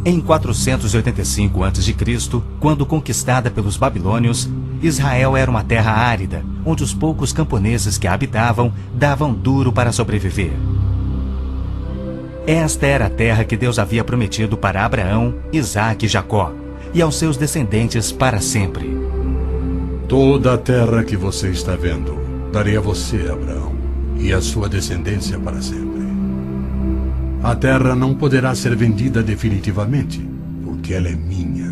Em 485 a.C., quando conquistada pelos babilônios, Israel era uma terra árida, onde os poucos camponeses que a habitavam davam duro para sobreviver. Esta era a terra que Deus havia prometido para Abraão, Isaque e Jacó, e aos seus descendentes para sempre. Toda a terra que você está vendo, darei a você, Abraão, e a sua descendência para sempre. A terra não poderá ser vendida definitivamente, porque ela é minha.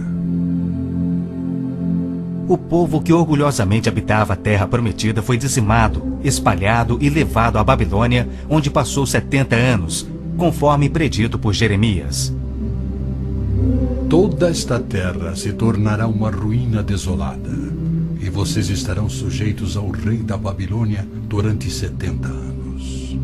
O povo que orgulhosamente habitava a terra prometida foi dizimado, espalhado e levado à Babilônia, onde passou 70 anos, conforme predito por Jeremias. Toda esta terra se tornará uma ruína desolada, e vocês estarão sujeitos ao rei da Babilônia durante 70 anos.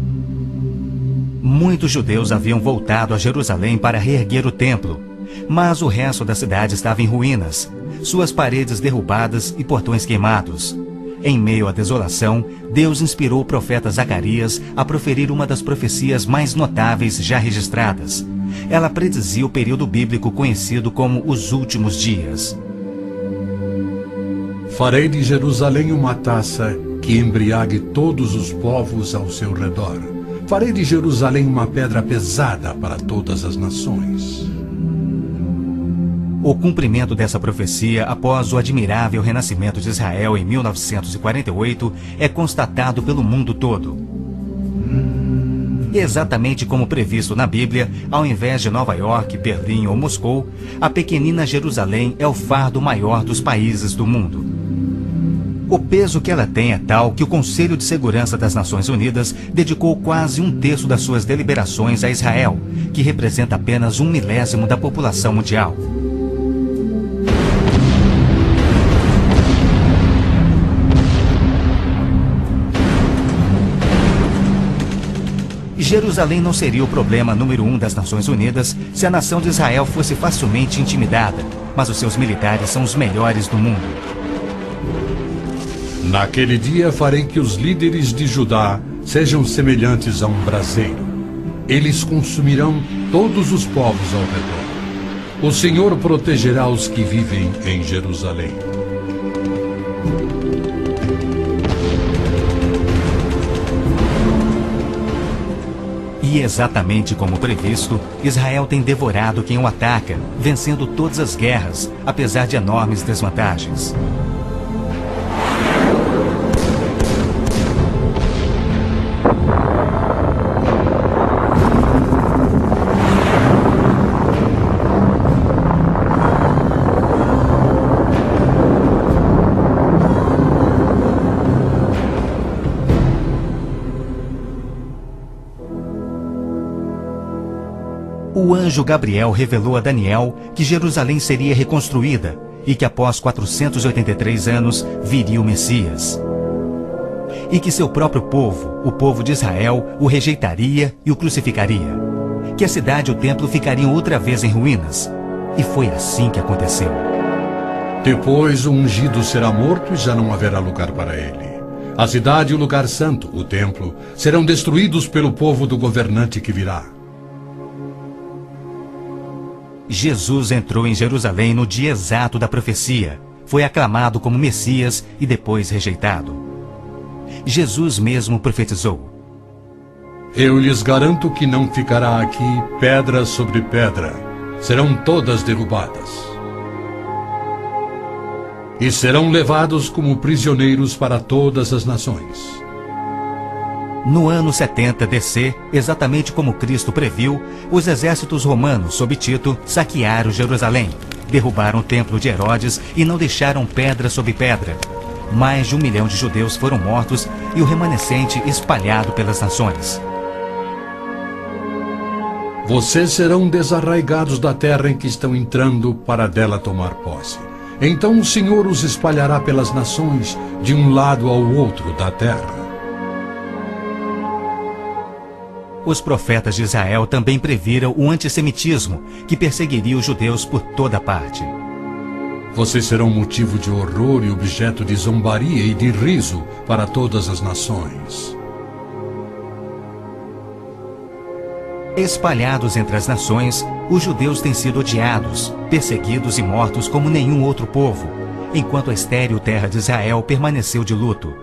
Muitos judeus haviam voltado a Jerusalém para reerguer o templo, mas o resto da cidade estava em ruínas, suas paredes derrubadas e portões queimados. Em meio à desolação, Deus inspirou o profeta Zacarias a proferir uma das profecias mais notáveis já registradas. Ela predizia o período bíblico conhecido como os últimos dias. Farei de Jerusalém uma taça que embriague todos os povos ao seu redor. Farei de Jerusalém uma pedra pesada para todas as nações. O cumprimento dessa profecia após o admirável renascimento de Israel em 1948 é constatado pelo mundo todo. Exatamente como previsto na Bíblia, ao invés de Nova York, Berlim ou Moscou, a pequenina Jerusalém é o fardo maior dos países do mundo. O peso que ela tem é tal que o Conselho de Segurança das Nações Unidas dedicou quase 1/3 das suas deliberações a Israel, que representa apenas 1/1000 da população mundial. Jerusalém não seria o problema número 1 das Nações Unidas se a nação de Israel fosse facilmente intimidada, mas os seus militares são os melhores do mundo. Naquele dia farei que os líderes de Judá sejam semelhantes a um braseiro. Eles consumirão todos os povos ao redor. O Senhor protegerá os que vivem em Jerusalém. E exatamente como previsto, Israel tem devorado quem o ataca, vencendo todas as guerras, apesar de enormes desvantagens. O anjo Gabriel revelou a Daniel que Jerusalém seria reconstruída e que após 483 anos viria o Messias. E que seu próprio povo, o povo de Israel, o rejeitaria e o crucificaria. Que a cidade e o templo ficariam outra vez em ruínas. E foi assim que aconteceu. Depois o ungido será morto e já não haverá lugar para ele. A cidade e o lugar santo, o templo, serão destruídos pelo povo do governante que virá. Jesus entrou em Jerusalém no dia exato da profecia, foi aclamado como Messias e depois rejeitado. Jesus mesmo profetizou: Eu lhes garanto que não ficará aqui pedra sobre pedra, serão todas derrubadas. E serão levados como prisioneiros para todas as nações. No ano 70 DC, exatamente como Cristo previu, os exércitos romanos, sob Tito, saquearam Jerusalém, derrubaram o templo de Herodes e não deixaram pedra sobre pedra. Mais de 1 milhão de judeus foram mortos e o remanescente espalhado pelas nações. Vocês serão desarraigados da terra em que estão entrando para dela tomar posse. Então o Senhor os espalhará pelas nações, de um lado ao outro da terra. Os profetas de Israel também previram o antissemitismo, que perseguiria os judeus por toda parte. Vocês serão motivo de horror e objeto de zombaria e de riso para todas as nações. Espalhados entre as nações, os judeus têm sido odiados, perseguidos e mortos como nenhum outro povo, enquanto a estéril terra de Israel permaneceu de luto.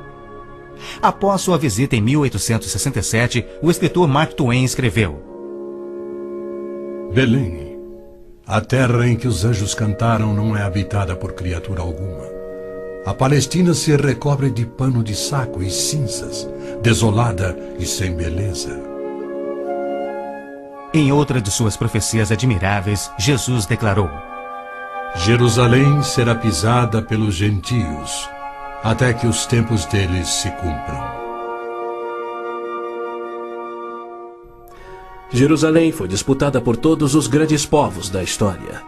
Após sua visita em 1867, o escritor Mark Twain escreveu: Belém, a terra em que os anjos cantaram não é habitada por criatura alguma. A Palestina se recobre de pano de saco e cinzas, desolada e sem beleza. Em outra de suas profecias admiráveis, Jesus declarou: Jerusalém será pisada pelos gentios, até que os tempos deles se cumpram. Jerusalém foi disputada por todos os grandes povos da história.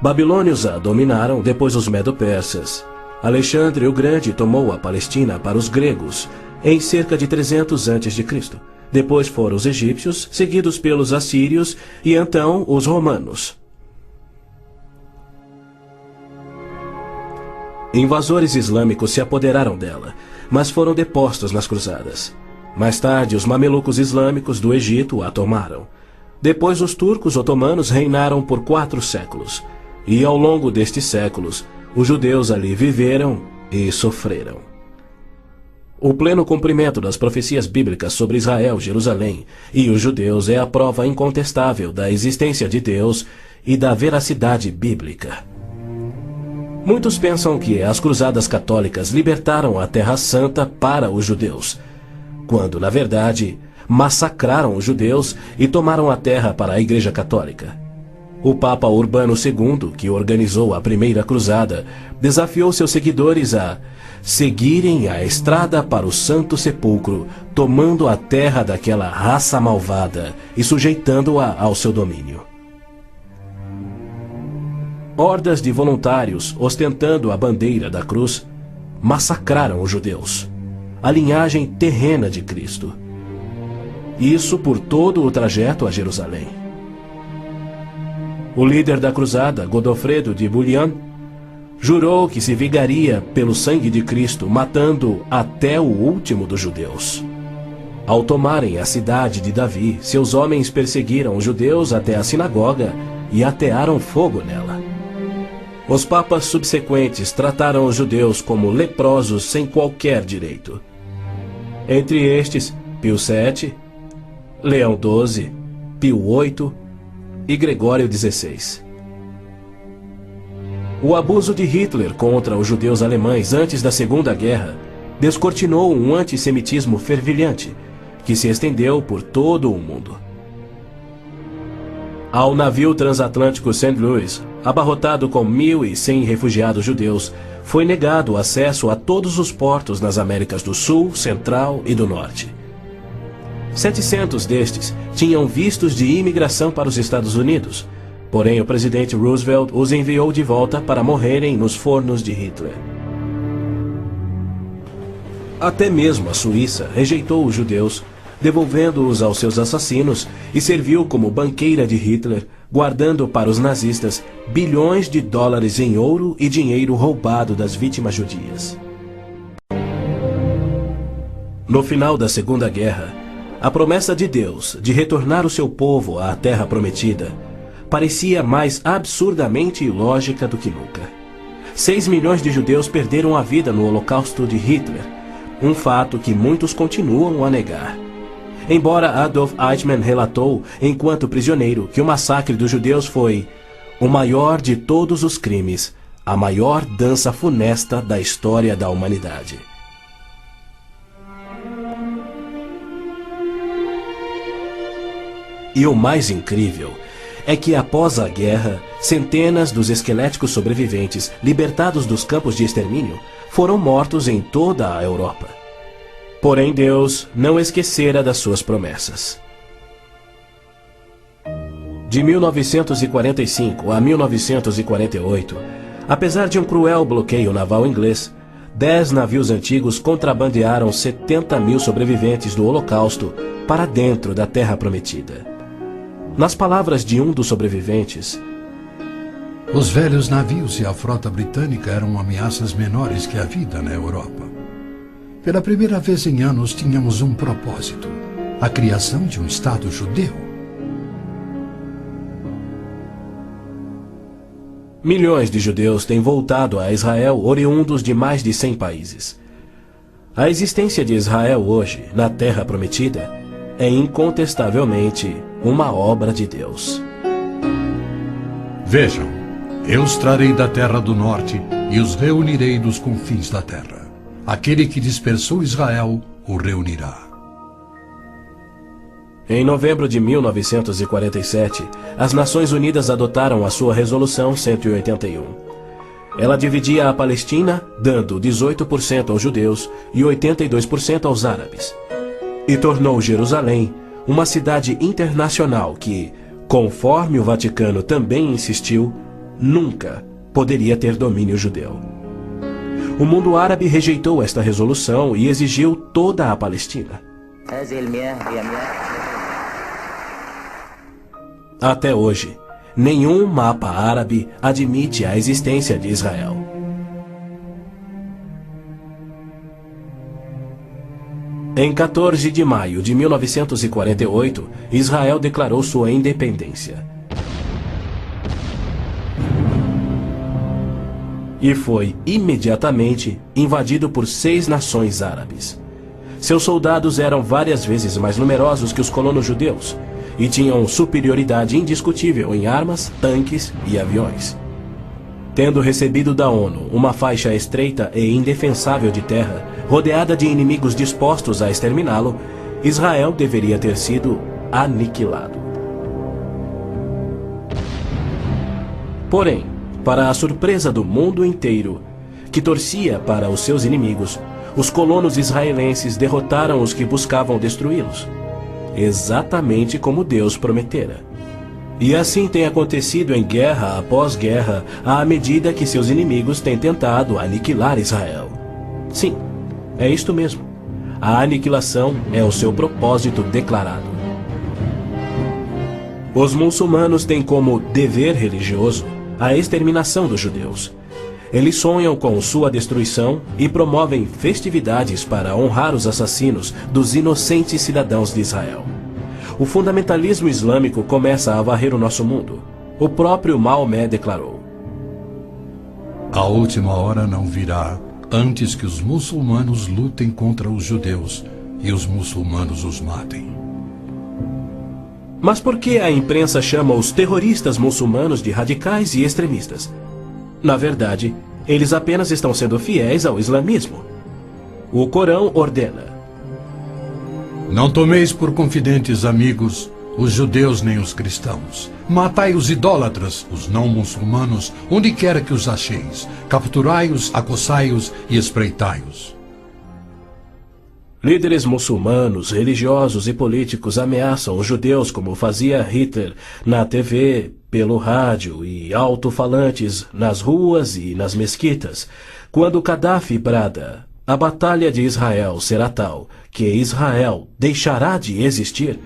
Babilônios a dominaram, depois os medo-persas. Alexandre o Grande tomou a Palestina para os gregos em cerca de 300 a.C. Depois foram os egípcios, seguidos pelos assírios e então os romanos. Invasores islâmicos se apoderaram dela, mas foram depostos nas cruzadas. Mais tarde, os mamelucos islâmicos do Egito a tomaram. Depois, os turcos otomanos reinaram por 4 séculos. E ao longo destes séculos, os judeus ali viveram e sofreram. O pleno cumprimento das profecias bíblicas sobre Israel, Jerusalém e os judeus é a prova incontestável da existência de Deus e da veracidade bíblica. Muitos pensam que as cruzadas católicas libertaram a Terra Santa para os judeus, quando, na verdade, massacraram os judeus e tomaram a terra para a Igreja Católica. O Papa Urbano II, que organizou a primeira cruzada, desafiou seus seguidores a seguirem a estrada para o Santo Sepulcro, tomando a terra daquela raça malvada e sujeitando-a ao seu domínio. Hordas de voluntários, ostentando a bandeira da cruz, massacraram os judeus, a linhagem terrena de Cristo. Isso por todo o trajeto a Jerusalém. O líder da cruzada, Godofredo de Bouillon, jurou que se vingaria pelo sangue de Cristo, matando até o último dos judeus. Ao tomarem a cidade de Davi, seus homens perseguiram os judeus até a sinagoga e atearam fogo nela. Os papas subsequentes trataram os judeus como leprosos sem qualquer direito. Entre estes, Pio VII, Leão XII, Pio VIII e Gregório XVI. O abuso de Hitler contra os judeus alemães antes da Segunda Guerra descortinou um antissemitismo fervilhante que se estendeu por todo o mundo. Ao navio transatlântico St. Louis, abarrotado com 1.100 refugiados judeus, foi negado acesso a todos os portos nas Américas do Sul, Central e do Norte. 700 destes tinham vistos de imigração para os Estados Unidos, porém o presidente Roosevelt os enviou de volta para morrerem nos fornos de Hitler. Até mesmo a Suíça rejeitou os judeus, devolvendo-os aos seus assassinos, e serviu como banqueira de Hitler, guardando para os nazistas bilhões de dólares em ouro e dinheiro roubado das vítimas judias. No final da Segunda Guerra, a promessa de Deus de retornar o seu povo à Terra Prometida parecia mais absurdamente ilógica do que nunca. 6 milhões de judeus perderam a vida no Holocausto de Hitler, um fato que muitos continuam a negar. Embora Adolf Eichmann relatou, enquanto prisioneiro, que o massacre dos judeus foi o maior de todos os crimes, a maior dança funesta da história da humanidade. E o mais incrível é que, após a guerra, centenas dos esqueléticos sobreviventes, libertados dos campos de extermínio, foram mortos em toda a Europa. Porém, Deus não esquecera das suas promessas. De 1945 a 1948, apesar de um cruel bloqueio naval inglês, 10 navios antigos contrabandearam 70.000 sobreviventes do Holocausto para dentro da Terra Prometida. Nas palavras de um dos sobreviventes, os velhos navios e a frota britânica eram ameaças menores que a vida na Europa. Pela primeira vez em anos tínhamos um propósito: a criação de um Estado judeu. Milhões de judeus têm voltado a Israel oriundos de mais de 100 países. A existência de Israel hoje, na Terra Prometida, é incontestavelmente uma obra de Deus. Vejam, eu os trarei da terra do norte e os reunirei dos confins da terra. Aquele que dispersou Israel o reunirá. Em novembro de 1947, as Nações Unidas adotaram a sua Resolução 181. Ela dividia a Palestina, dando 18% aos judeus e 82% aos árabes. E tornou Jerusalém uma cidade internacional que, conforme o Vaticano também insistiu, nunca poderia ter domínio judeu. O mundo árabe rejeitou esta resolução e exigiu toda a Palestina. Até hoje, nenhum mapa árabe admite a existência de Israel. Em 14 de maio de 1948, Israel declarou sua independência. E foi imediatamente invadido por 6 nações árabes. Seus soldados eram várias vezes mais numerosos que os colonos judeus e tinham superioridade indiscutível em armas, tanques e aviões. Tendo recebido da ONU uma faixa estreita e indefensável de terra, rodeada de inimigos dispostos a exterminá-lo, Israel deveria ter sido aniquilado. Porém, para a surpresa do mundo inteiro, que torcia para os seus inimigos, os colonos israelenses derrotaram os que buscavam destruí-los, exatamente como Deus prometera. E assim tem acontecido em guerra após guerra, à medida que seus inimigos têm tentado aniquilar Israel. Sim, é isto mesmo. A aniquilação é o seu propósito declarado. Os muçulmanos têm como dever religioso a exterminação dos judeus. Eles sonham com sua destruição e promovem festividades para honrar os assassinos dos inocentes cidadãos de Israel. O fundamentalismo islâmico começa a varrer o nosso mundo. O próprio Maomé declarou: A última hora não virá antes que os muçulmanos lutem contra os judeus e os muçulmanos os matem. Mas por que a imprensa chama os terroristas muçulmanos de radicais e extremistas? Na verdade, eles apenas estão sendo fiéis ao islamismo. O Corão ordena: Não tomeis por confidentes amigos os judeus nem os cristãos. Matai os idólatras, os não muçulmanos, onde quer que os acheis. Capturai-os, acossai-os e espreitai-os. Líderes muçulmanos, religiosos e políticos ameaçam os judeus como fazia Hitler na TV, pelo rádio e alto-falantes nas ruas e nas mesquitas. Quando Gaddafi brada: a batalha de Israel será tal que Israel deixará de existir,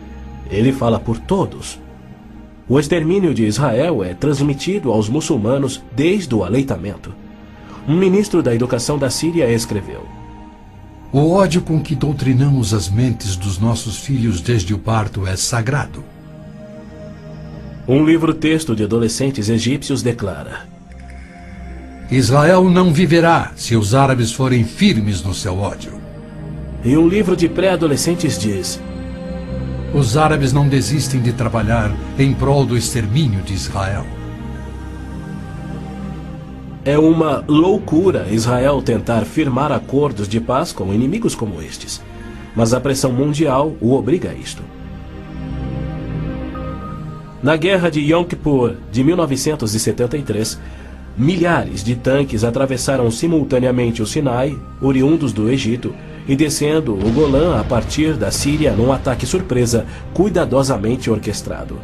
ele fala por todos. O extermínio de Israel é transmitido aos muçulmanos desde o aleitamento. Um ministro da educação da Síria escreveu: O ódio com que doutrinamos as mentes dos nossos filhos desde o parto é sagrado. Um livro-texto de adolescentes egípcios declara: Israel não viverá se os árabes forem firmes no seu ódio. E um livro de pré-adolescentes diz: Os árabes não desistem de trabalhar em prol do extermínio de Israel. É uma loucura Israel tentar firmar acordos de paz com inimigos como estes. Mas a pressão mundial o obriga a isto. Na Guerra de Yom Kippur, de 1973, milhares de tanques atravessaram simultaneamente o Sinai, oriundos do Egito, e descendo o Golã a partir da Síria num ataque surpresa cuidadosamente orquestrado.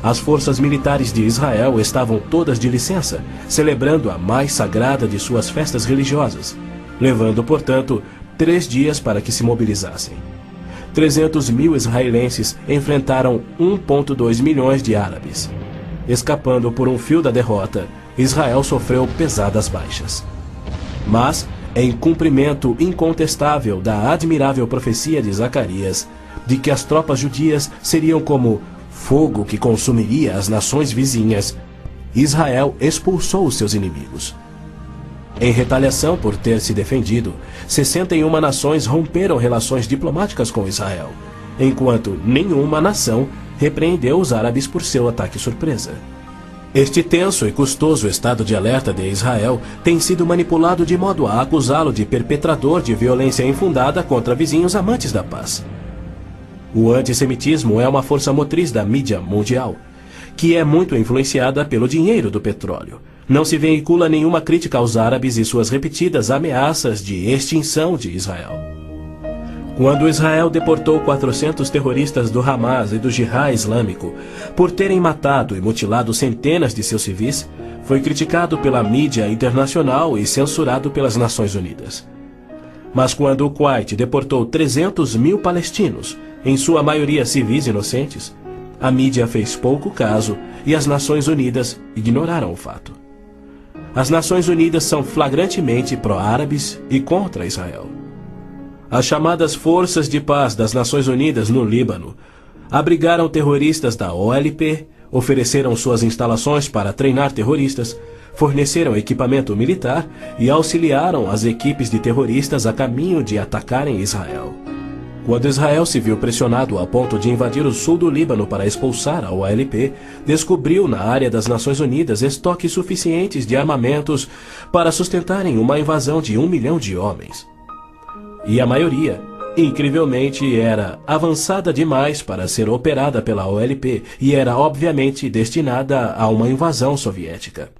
As forças militares de Israel estavam todas de licença, celebrando a mais sagrada de suas festas religiosas, levando, portanto, 3 dias para que se mobilizassem. 300 mil israelenses enfrentaram 1,2 milhões de árabes. Escapando por um fio da derrota, Israel sofreu pesadas baixas. Mas, em cumprimento incontestável da admirável profecia de Zacarias, de que as tropas judias seriam como fogo que consumiria as nações vizinhas, Israel expulsou os seus inimigos. Em retaliação por ter se defendido, 61 nações romperam relações diplomáticas com Israel, enquanto nenhuma nação repreendeu os árabes por seu ataque surpresa. Este tenso e custoso estado de alerta de Israel tem sido manipulado de modo a acusá-lo de perpetrador de violência infundada contra vizinhos amantes da paz. O antissemitismo é uma força motriz da mídia mundial, que é muito influenciada pelo dinheiro do petróleo. Não se veicula nenhuma crítica aos árabes e suas repetidas ameaças de extinção de Israel. Quando Israel deportou 400 terroristas do Hamas e do Jihad Islâmico por terem matado e mutilado centenas de seus civis, foi criticado pela mídia internacional e censurado pelas Nações Unidas. Mas quando o Kuwait deportou 300 mil palestinos, em sua maioria civis inocentes, a mídia fez pouco caso e as Nações Unidas ignoraram o fato. As Nações Unidas são flagrantemente pró-árabes e contra Israel. As chamadas Forças de Paz das Nações Unidas no Líbano abrigaram terroristas da OLP, ofereceram suas instalações para treinar terroristas, forneceram equipamento militar e auxiliaram as equipes de terroristas a caminho de atacarem Israel. Quando Israel se viu pressionado a ponto de invadir o sul do Líbano para expulsar a OLP, descobriu na área das Nações Unidas estoques suficientes de armamentos para sustentarem uma invasão de 1 milhão de homens. E a maioria, incrivelmente, era avançada demais para ser operada pela OLP e era obviamente destinada a uma invasão soviética.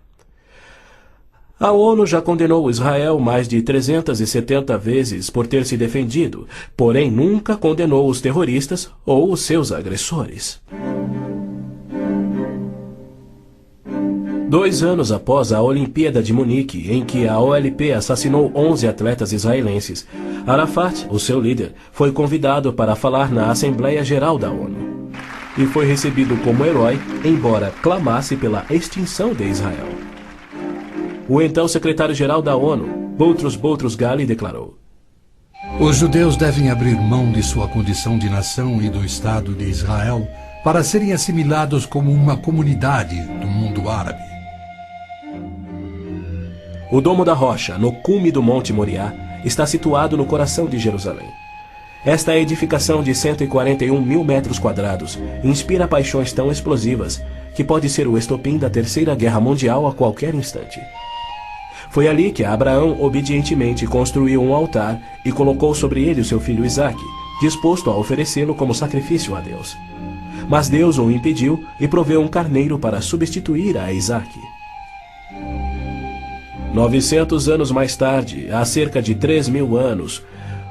A ONU já condenou Israel mais de 370 vezes por ter se defendido, porém nunca condenou os terroristas ou os seus agressores. 2 anos após a Olimpíada de Munique, em que a OLP assassinou 11 atletas israelenses, Arafat, o seu líder, foi convidado para falar na Assembleia Geral da ONU. E foi recebido como herói, embora clamasse pela extinção de Israel. O então secretário-geral da ONU, Boutros Ghali, declarou: Os judeus devem abrir mão de sua condição de nação e do Estado de Israel para serem assimilados como uma comunidade do mundo árabe. O Domo da Rocha, no cume do Monte Moriá, está situado no coração de Jerusalém. Esta edificação de 141 mil metros quadrados inspira paixões tão explosivas que pode ser o estopim da Terceira Guerra Mundial a qualquer instante. Foi ali que Abraão obedientemente construiu um altar e colocou sobre ele o seu filho Isaque, disposto a oferecê-lo como sacrifício a Deus. Mas Deus o impediu e proveu um carneiro para substituir a Isaque. 900 anos mais tarde, há cerca de 3.000 anos,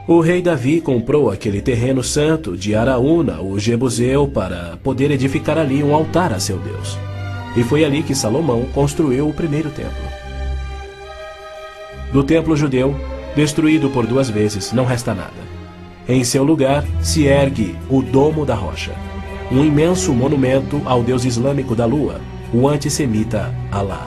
o rei Davi comprou aquele terreno santo de Araúna, o Jebuseu, para poder edificar ali um altar a seu Deus. E foi ali que Salomão construiu o primeiro templo. Do templo judeu, destruído por 2 vezes, não resta nada. Em seu lugar se ergue o Domo da Rocha, um imenso monumento ao deus islâmico da lua, o antissemita Alá.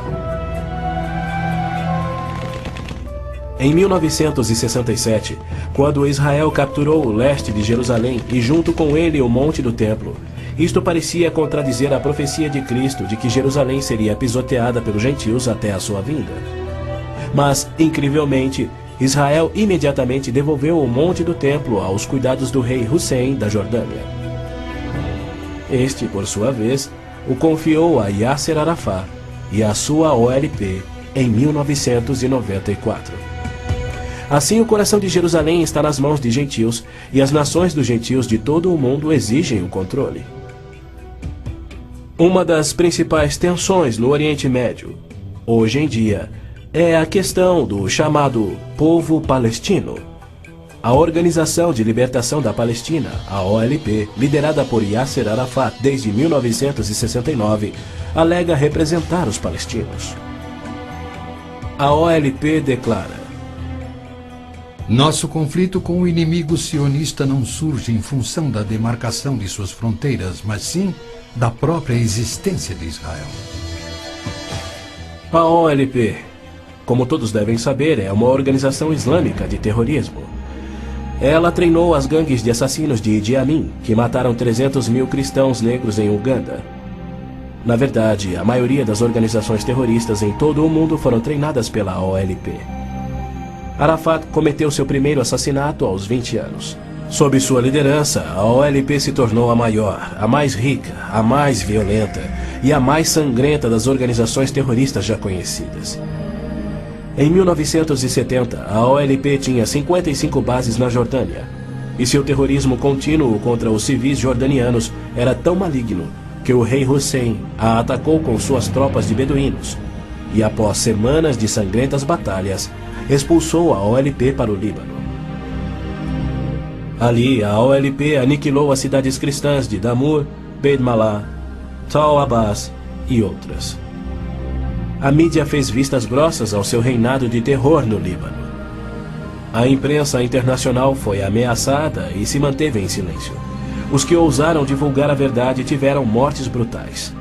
Em 1967, quando Israel capturou o leste de Jerusalém e junto com ele o Monte do Templo, isto parecia contradizer a profecia de Cristo de que Jerusalém seria pisoteada pelos gentios até a sua vinda. Mas, incrivelmente, Israel imediatamente devolveu o Monte do Templo aos cuidados do rei Hussein da Jordânia. Este, por sua vez, o confiou a Yasser Arafat e a sua OLP em 1994. Assim, o coração de Jerusalém está nas mãos de gentios, e as nações dos gentios de todo o mundo exigem o controle. Uma das principais tensões no Oriente Médio, hoje em dia, é a questão do chamado povo palestino. A Organização de Libertação da Palestina, a OLP, liderada por Yasser Arafat desde 1969, alega representar os palestinos. A OLP declara: Nosso conflito com o inimigo sionista não surge em função da demarcação de suas fronteiras, mas sim da própria existência de Israel. A OLP, como todos devem saber, é uma organização islâmica de terrorismo. Ela treinou as gangues de assassinos de Idi Amin, que mataram 300 mil cristãos negros em Uganda. Na verdade, a maioria das organizações terroristas em todo o mundo foram treinadas pela OLP. Arafat cometeu seu primeiro assassinato aos 20 anos. Sob sua liderança, a OLP se tornou a maior, a mais rica, a mais violenta e a mais sangrenta das organizações terroristas já conhecidas. Em 1970, a OLP tinha 55 bases na Jordânia, e seu terrorismo contínuo contra os civis jordanianos era tão maligno que o rei Hussein a atacou com suas tropas de beduínos e, após semanas de sangrentas batalhas, expulsou a OLP para o Líbano. Ali, a OLP aniquilou as cidades cristãs de Damur, Beit Malá, Tal Abbas e outras. A mídia fez vistas grossas ao seu reinado de terror no Líbano. A imprensa internacional foi ameaçada e se manteve em silêncio. Os que ousaram divulgar a verdade tiveram mortes brutais.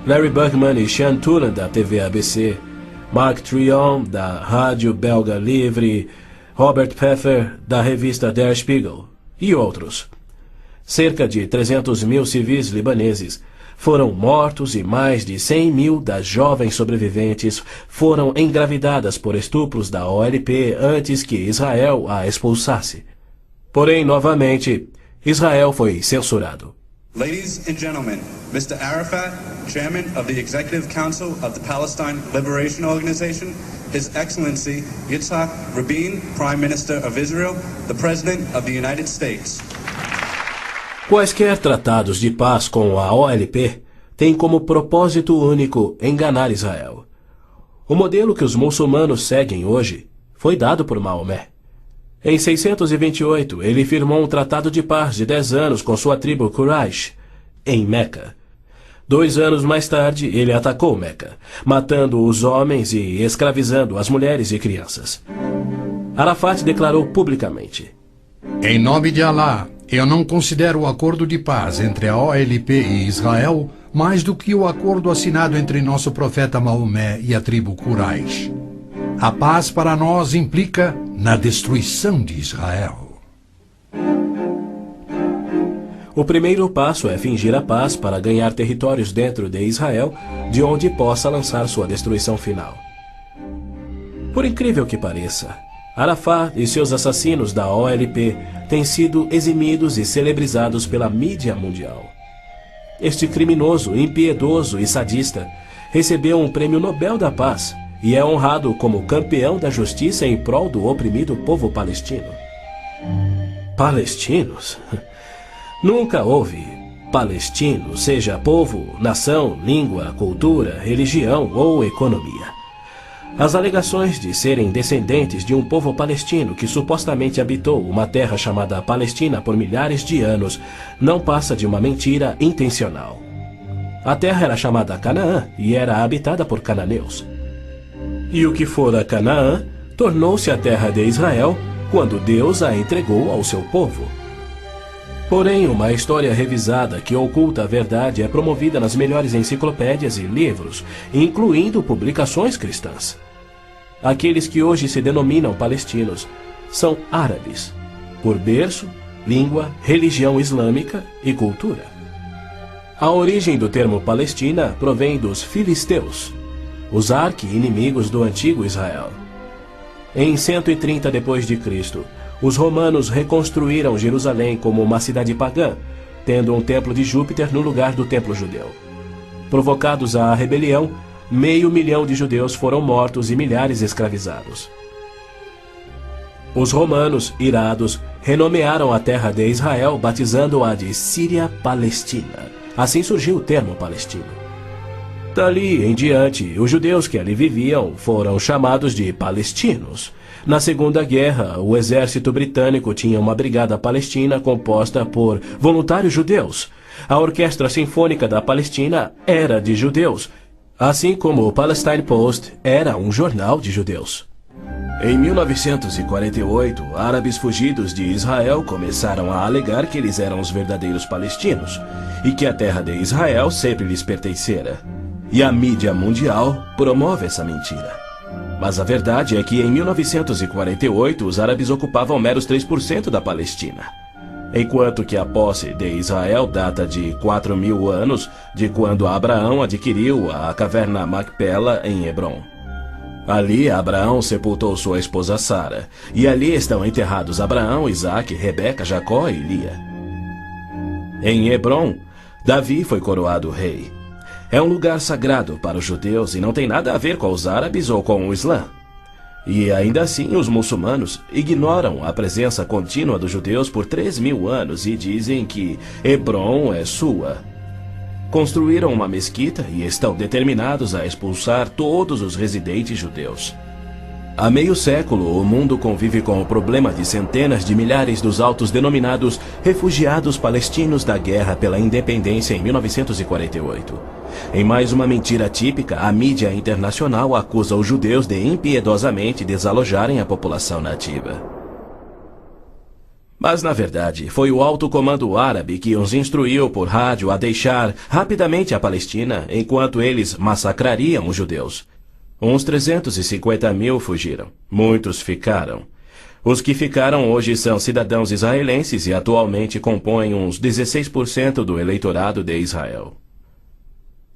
Larry Bergman e Sean Tulan, da TV ABC, Mark Trion, da rádio belga Livre, Robert Pfeffer, da revista Der Spiegel, e outros. Cerca de 300 mil civis libaneses foram mortos e mais de 100 mil das jovens sobreviventes foram engravidadas por estupros da OLP antes que Israel a expulsasse. Porém, novamente, Israel foi censurado. Ladies and gentlemen, Mr. Arafat, Chairman of the Executive Council of the Palestine Liberation Organization, His Excellency Yitzhak Rabin, Prime Minister of Israel, the President of the United States. Quaisquer tratados de paz com a OLP têm como propósito único enganar Israel. O modelo que os muçulmanos seguem hoje foi dado por Maomé. Em 628, ele firmou um tratado de paz de 10 anos com sua tribo Quraysh, em Meca. 2 anos mais tarde, ele atacou Meca, matando os homens e escravizando as mulheres e crianças. Arafat declarou publicamente: Em nome de Alá, eu não considero o acordo de paz entre a OLP e Israel mais do que o acordo assinado entre nosso profeta Maomé e a tribo Quraysh. A paz para nós implica na destruição de Israel. O primeiro passo é fingir a paz para ganhar territórios dentro de Israel, de onde possa lançar sua destruição final. Por incrível que pareça, Arafat e seus assassinos da OLP têm sido eximidos e celebrizados pela mídia mundial. Este criminoso, impiedoso e sadista recebeu um prêmio Nobel da Paz e é honrado como campeão da justiça em prol do oprimido povo palestino. Palestinos? Nunca houve palestino, seja povo, nação, língua, cultura, religião ou economia. As alegações de serem descendentes de um povo palestino que supostamente habitou uma terra chamada Palestina por milhares de anos não passa de uma mentira intencional. A terra era chamada Canaã e era habitada por cananeus. E o que fora Canaã tornou-se a terra de Israel quando Deus a entregou ao seu povo. Porém, uma história revisada que oculta a verdade é promovida nas melhores enciclopédias e livros, incluindo publicações cristãs. Aqueles que hoje se denominam palestinos são árabes, por berço, língua, religião islâmica e cultura. A origem do termo Palestina provém dos filisteus, os arqui-inimigos do antigo Israel. Em 130 d.C., os romanos reconstruíram Jerusalém como uma cidade pagã, tendo um templo de Júpiter no lugar do templo judeu. Provocados à rebelião, 500.000 de judeus foram mortos e milhares escravizados. Os romanos, irados, renomearam a terra de Israel, batizando-a de Síria Palestina. Assim surgiu o termo palestino. Dali em diante, os judeus que ali viviam foram chamados de palestinos. Na Segunda Guerra, o exército britânico tinha uma brigada palestina composta por voluntários judeus. A Orquestra Sinfônica da Palestina era de judeus, assim como o Palestine Post era um jornal de judeus. Em 1948, árabes fugidos de Israel começaram a alegar que eles eram os verdadeiros palestinos e que a terra de Israel sempre lhes pertencera. E a mídia mundial promove essa mentira. Mas a verdade é que em 1948 os árabes ocupavam meros 3% da Palestina. enquanto que a posse de Israel data de 4.000 anos de quando Abraão adquiriu a caverna Macpela em Hebrom. Ali Abraão sepultou sua esposa Sara, e ali estão enterrados Abraão, Isaque, Rebeca, Jacó e Lia. Em Hebrom, Davi foi coroado rei. É um lugar sagrado para os judeus e não tem nada a ver com os árabes ou com o Islã. E ainda assim os muçulmanos ignoram a presença contínua dos judeus por 3.000 anos e dizem que Hebrom é sua. Construíram uma mesquita e estão determinados a expulsar todos os residentes judeus. Há meio século, o mundo convive com o problema de centenas de milhares dos autodenominados refugiados palestinos da guerra pela independência em 1948. Em mais uma mentira típica, a mídia internacional acusa os judeus de impiedosamente desalojarem a população nativa. Mas, na verdade, foi o alto comando árabe que os instruiu por rádio a deixar rapidamente a Palestina enquanto eles massacrariam os judeus. Uns 350.000 fugiram. Muitos ficaram. Os que ficaram hoje são cidadãos israelenses e atualmente compõem uns 16% do eleitorado de Israel.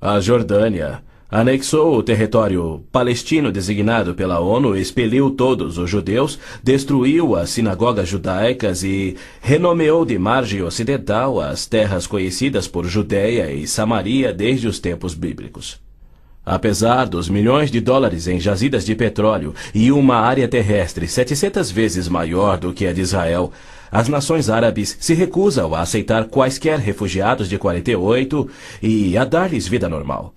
A Jordânia anexou o território palestino designado pela ONU, expeliu todos os judeus, destruiu as sinagogas judaicas e renomeou de margem ocidental as terras conhecidas por Judeia e Samaria desde os tempos bíblicos. Apesar dos milhões de dólares em jazidas de petróleo e uma área terrestre 700 vezes maior do que a de Israel, as nações árabes se recusam a aceitar quaisquer refugiados de 48 e a dar-lhes vida normal.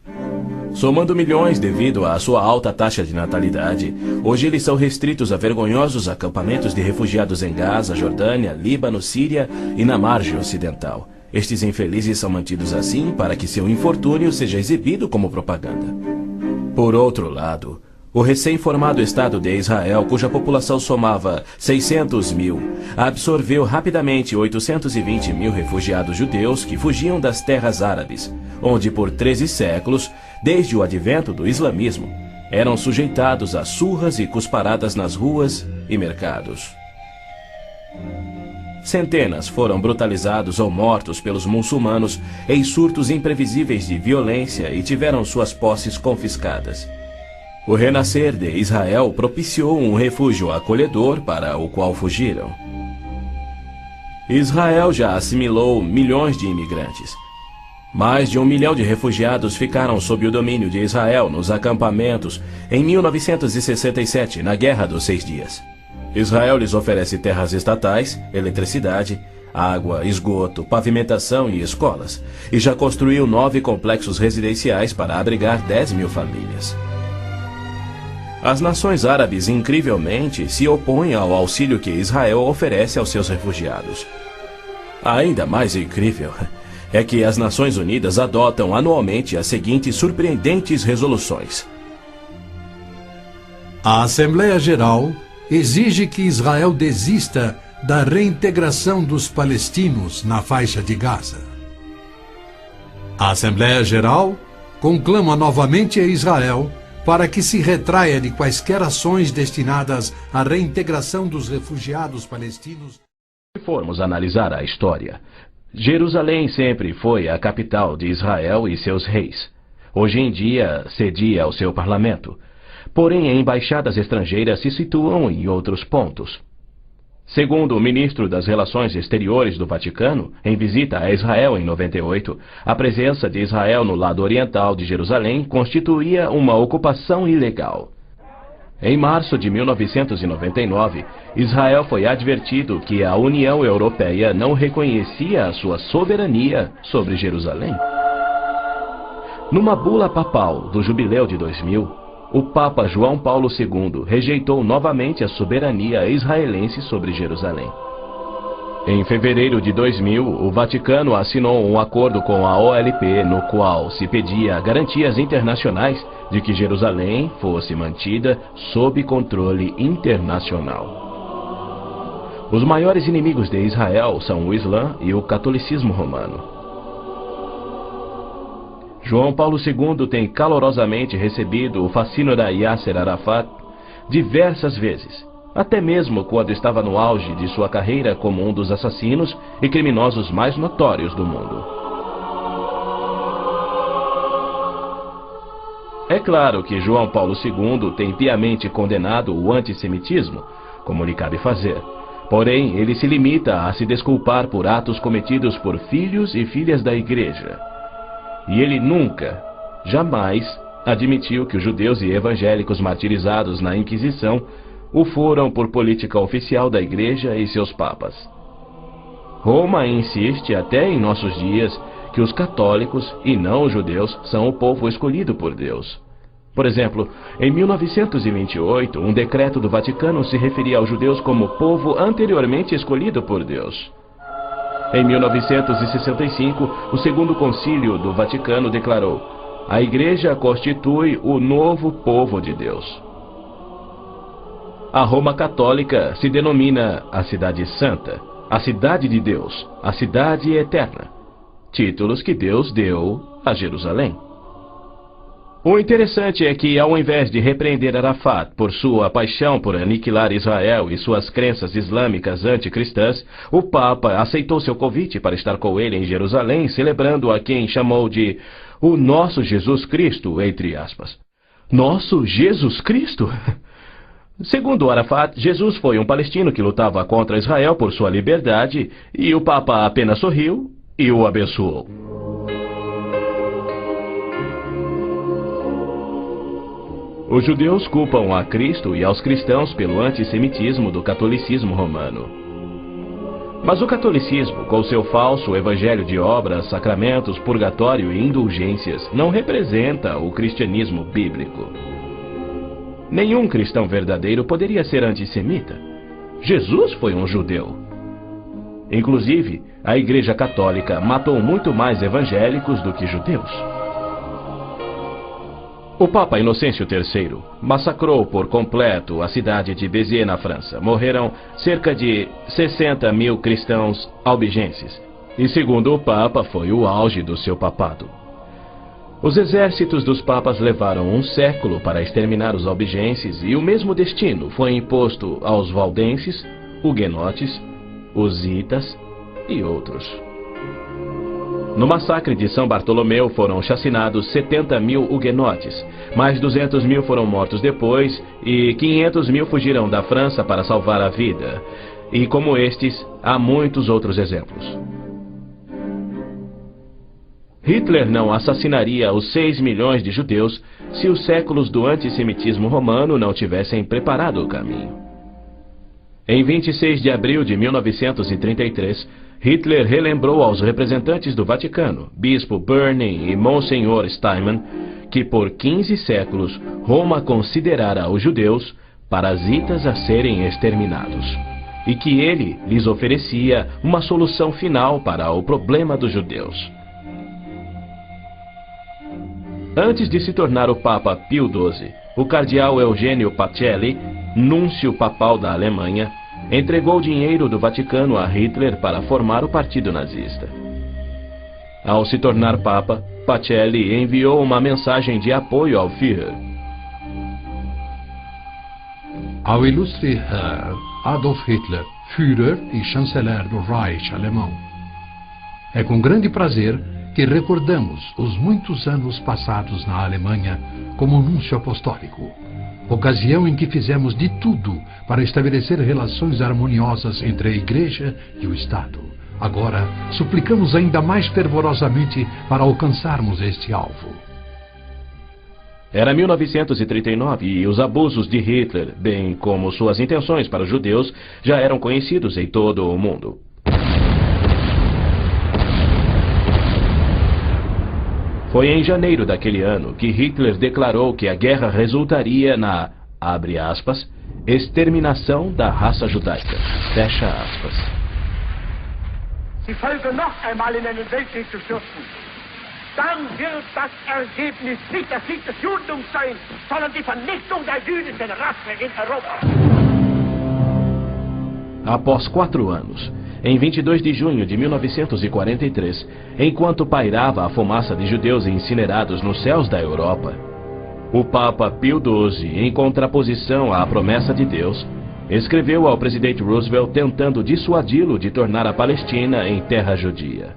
Somando milhões devido à sua alta taxa de natalidade, hoje eles são restritos a vergonhosos acampamentos de refugiados em Gaza, Jordânia, Líbano, Síria e na margem ocidental. Estes infelizes são mantidos assim para que seu infortúnio seja exibido como propaganda. Por outro lado, o recém-formado Estado de Israel, cuja população somava 600.000, absorveu rapidamente 820.000 refugiados judeus que fugiam das terras árabes, onde por 13 séculos, desde o advento do islamismo, eram sujeitados a surras e cusparadas nas ruas e mercados. Centenas foram brutalizados ou mortos pelos muçulmanos em surtos imprevisíveis de violência e tiveram suas posses confiscadas. O renascer de Israel propiciou um refúgio acolhedor para o qual fugiram. Israel já assimilou milhões de imigrantes. Mais de 1 milhão de refugiados ficaram sob o domínio de Israel nos acampamentos em 1967, na Guerra dos 6 Dias. Israel lhes oferece terras estatais, eletricidade, água, esgoto, pavimentação e escolas, e já construiu 9 complexos residenciais para abrigar 10.000 famílias. As nações árabes, incrivelmente, se opõem ao auxílio que Israel oferece aos seus refugiados. Ainda mais incrível é que as Nações Unidas adotam anualmente as seguintes surpreendentes resoluções. A Assembleia Geral exige que Israel desista da reintegração dos palestinos na faixa de Gaza. A Assembleia Geral conclama novamente a Israel para que se retraia de quaisquer ações destinadas à reintegração dos refugiados palestinos. Se formos analisar a história, Jerusalém sempre foi a capital de Israel e seus reis. Hoje em dia, cedia ao seu parlamento. Porém, embaixadas estrangeiras se situam em outros pontos. Segundo o ministro das Relações Exteriores do Vaticano, em visita a Israel em 98, a presença de Israel no lado oriental de Jerusalém constituía uma ocupação ilegal. Em março de 1999, Israel foi advertido que a União Europeia não reconhecia a sua soberania sobre Jerusalém. Numa bula papal do Jubileu de 2000, o Papa João Paulo II rejeitou novamente a soberania israelense sobre Jerusalém. Em fevereiro de 2000, o Vaticano assinou um acordo com a OLP, no qual se pedia garantias internacionais de que Jerusalém fosse mantida sob controle internacional. Os maiores inimigos de Israel são o Islã e o catolicismo romano. João Paulo II tem calorosamente recebido o fascínora Yasser Arafat diversas vezes, até mesmo quando estava no auge de sua carreira como um dos assassinos e criminosos mais notórios do mundo. É claro que João Paulo II tem piamente condenado o antissemitismo, como lhe cabe fazer. Porém, ele se limita a se desculpar por atos cometidos por filhos e filhas da Igreja. E ele nunca, jamais, admitiu que os judeus e evangélicos martirizados na Inquisição o foram por política oficial da Igreja e seus papas. Roma insiste até em nossos dias que os católicos e não os judeus são o povo escolhido por Deus. Por exemplo, em 1928, um decreto do Vaticano se referia aos judeus como povo anteriormente escolhido por Deus. Em 1965, o Segundo Concílio do Vaticano declarou: a Igreja constitui o novo povo de Deus. A Roma Católica se denomina a Cidade Santa, a Cidade de Deus, a Cidade Eterna, títulos que Deus deu a Jerusalém. O interessante é que, ao invés de repreender Arafat por sua paixão por aniquilar Israel e suas crenças islâmicas anticristãs, o Papa aceitou seu convite para estar com ele em Jerusalém, celebrando a quem chamou de o nosso Jesus Cristo, entre aspas. Nosso Jesus Cristo? Segundo Arafat, Jesus foi um palestino que lutava contra Israel por sua liberdade, e o Papa apenas sorriu e o abençoou. Os judeus culpam a Cristo e aos cristãos pelo antissemitismo do catolicismo romano. Mas o catolicismo, com seu falso evangelho de obras, sacramentos, purgatório e indulgências, não representa o cristianismo bíblico. Nenhum cristão verdadeiro poderia ser antissemita. Jesus foi um judeu. Inclusive, a Igreja Católica matou muito mais evangélicos do que judeus. O Papa Inocêncio III massacrou por completo a cidade de Béziers, na França. Morreram cerca de 60 mil cristãos albigenses. E segundo o Papa, foi o auge do seu papado. Os exércitos dos papas levaram um século para exterminar os albigenses, e o mesmo destino foi imposto aos valdenses, huguenotes, husitas e outros. No massacre de São Bartolomeu foram chacinados 70 mil huguenotes, mais 200 mil foram mortos depois e 500 mil fugiram da França para salvar a vida. E como estes, há muitos outros exemplos. Hitler não assassinaria os 6 milhões de judeus se os séculos do antissemitismo romano não tivessem preparado o caminho. Em 26 de abril de 1933, Hitler relembrou aos representantes do Vaticano, Bispo Burney e Monsenhor Steinman, que por 15 séculos Roma considerara os judeus parasitas a serem exterminados, e que ele lhes oferecia uma solução final para o problema dos judeus. Antes de se tornar o Papa Pio XII, o cardeal Eugênio Pacelli, núncio papal da Alemanha, entregou dinheiro do Vaticano a Hitler para formar o partido nazista. Ao se tornar Papa, Pacelli enviou uma mensagem de apoio ao Führer. Ao ilustre Herr Adolf Hitler, Führer e chanceler do Reich alemão. É com grande prazer que recordamos os muitos anos passados na Alemanha como núncio apostólico, ocasião em que fizemos de tudo para estabelecer relações harmoniosas entre a Igreja e o Estado. Agora, suplicamos ainda mais fervorosamente para alcançarmos este alvo. Era 1939 e os abusos de Hitler, bem como suas intenções para os judeus, já eram conhecidos em todo o mundo. Foi em janeiro daquele ano que Hitler declarou que a guerra resultaria na, abre aspas, exterminação da raça judaica, fecha aspas. Die Völker noch einmal in einen Weltkrieg zu stürzen, dann wird das Ergebnis nicht der Sieg des Judentums sein, sondern die Vernichtung der jüdischen Rasse in Europa. Após 4 anos, em 22 de junho de 1943, enquanto pairava a fumaça de judeus incinerados nos céus da Europa, o Papa Pio XII, em contraposição à promessa de Deus, escreveu ao presidente Roosevelt tentando dissuadi-lo de tornar a Palestina em terra judia.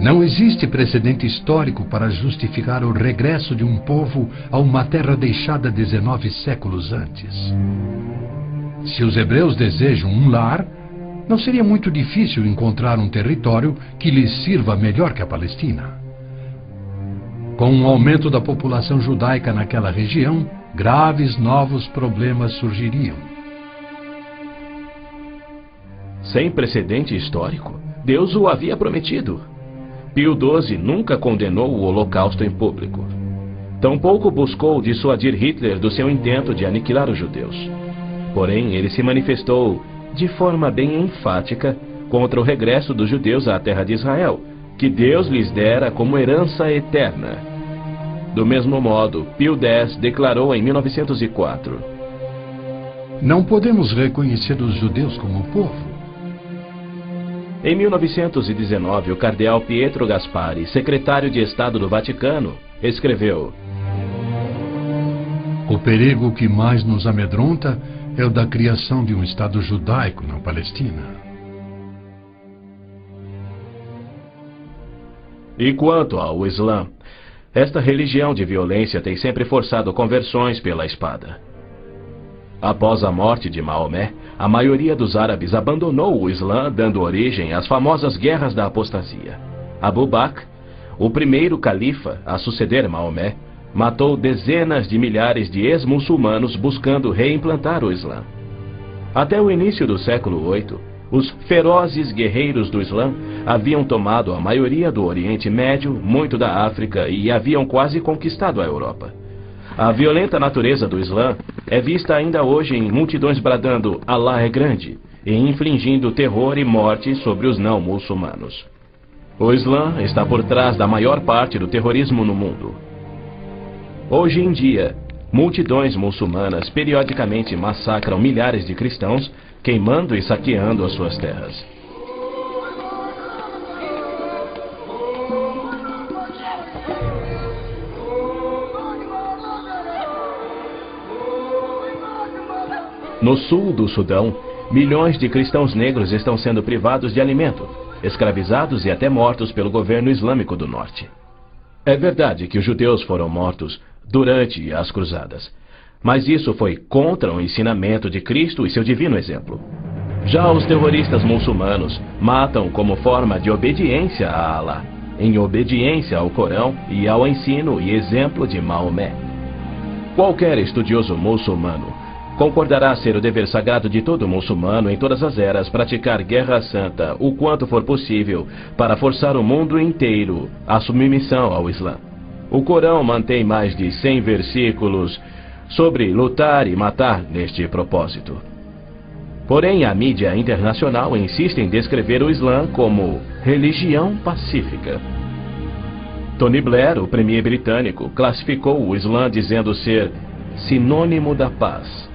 Não existe precedente histórico para justificar o regresso de um povo a uma terra deixada 19 séculos antes. Se os hebreus desejam um lar, não seria muito difícil encontrar um território que lhes sirva melhor que a Palestina. Com o aumento da população judaica naquela região, graves novos problemas surgiriam. Sem precedente histórico, Deus o havia prometido. Pio XII nunca condenou o Holocausto em público. Tampouco buscou dissuadir Hitler do seu intento de aniquilar os judeus. Porém, ele se manifestou de forma bem enfática contra o regresso dos judeus à terra de Israel, que Deus lhes dera como herança eterna. Do mesmo modo, Pio X declarou em 1904: Não podemos reconhecer os judeus como povo. Em 1919, o cardeal Pietro Gasparri, secretário de Estado do Vaticano, escreveu: O perigo que mais nos amedronta é o da criação de um Estado judaico na Palestina. E quanto ao Islã, esta religião de violência tem sempre forçado conversões pela espada. Após a morte de Maomé, a maioria dos árabes abandonou o Islã, dando origem às famosas guerras da apostasia. Abu Bakr, o primeiro califa a suceder Maomé, matou dezenas de milhares de ex-muçulmanos buscando reimplantar o Islã. Até o início do século VIII, os ferozes guerreiros do Islã haviam tomado a maioria do Oriente Médio, muito da África e haviam quase conquistado a Europa. A violenta natureza do Islã é vista ainda hoje em multidões bradando "Allah é grande" e infligindo terror e morte sobre os não muçulmanos. O Islã está por trás da maior parte do terrorismo no mundo. Hoje em dia, multidões muçulmanas periodicamente massacram milhares de cristãos, queimando e saqueando as suas terras. No sul do Sudão, milhões de cristãos negros estão sendo privados de alimento, escravizados e até mortos pelo governo islâmico do norte. É verdade que os judeus foram mortos durante as cruzadas, mas isso foi contra o ensinamento de Cristo e seu divino exemplo. Já os terroristas muçulmanos matam como forma de obediência a Allah, em obediência ao Corão e ao ensino e exemplo de Maomé. Qualquer estudioso muçulmano concordará ser o dever sagrado de todo muçulmano em todas as eras praticar guerra santa o quanto for possível para forçar o mundo inteiro à submissão ao Islã. O Corão mantém mais de 100 versículos sobre lutar e matar neste propósito. Porém, a mídia internacional insiste em descrever o Islã como religião pacífica. Tony Blair, o premier britânico, classificou o Islã dizendo ser sinônimo da paz,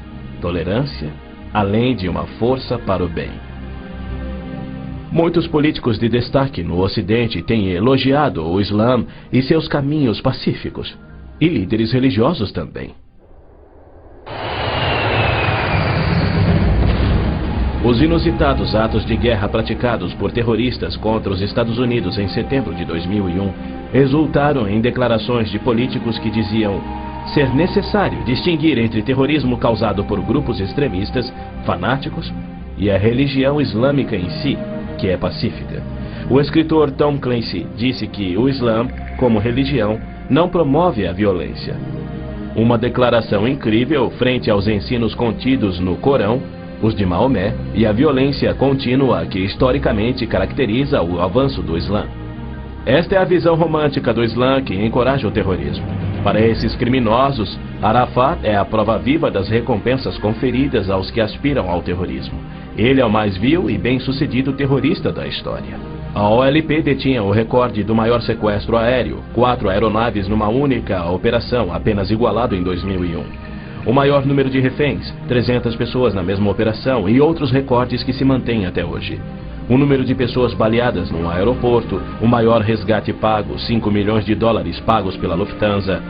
tolerância, além de uma força para o bem. Muitos políticos de destaque no Ocidente têm elogiado o Islã e seus caminhos pacíficos, e líderes religiosos também. Os inusitados atos de guerra praticados por terroristas contra os Estados Unidos em setembro de 2001 resultaram em declarações de políticos que diziam ser necessário distinguir entre terrorismo causado por grupos extremistas, fanáticos, e a religião islâmica em si, que é pacífica. O escritor Tom Clancy disse que o Islã, como religião, não promove a violência. Uma declaração incrível frente aos ensinos contidos no Corão, os de Maomé, e a violência contínua que historicamente caracteriza o avanço do Islã. Esta é a visão romântica do Islã que encoraja o terrorismo. Para esses criminosos, Arafat é a prova viva das recompensas conferidas aos que aspiram ao terrorismo. Ele é o mais vil e bem-sucedido terrorista da história. A OLP detinha o recorde do maior sequestro aéreo, 4 aeronaves numa única operação, apenas igualado em 2001. O maior número de reféns, 300 pessoas na mesma operação, e outros recordes que se mantêm até hoje. O número de pessoas baleadas num aeroporto, o maior resgate pago, $5 milhões pagos pela Lufthansa.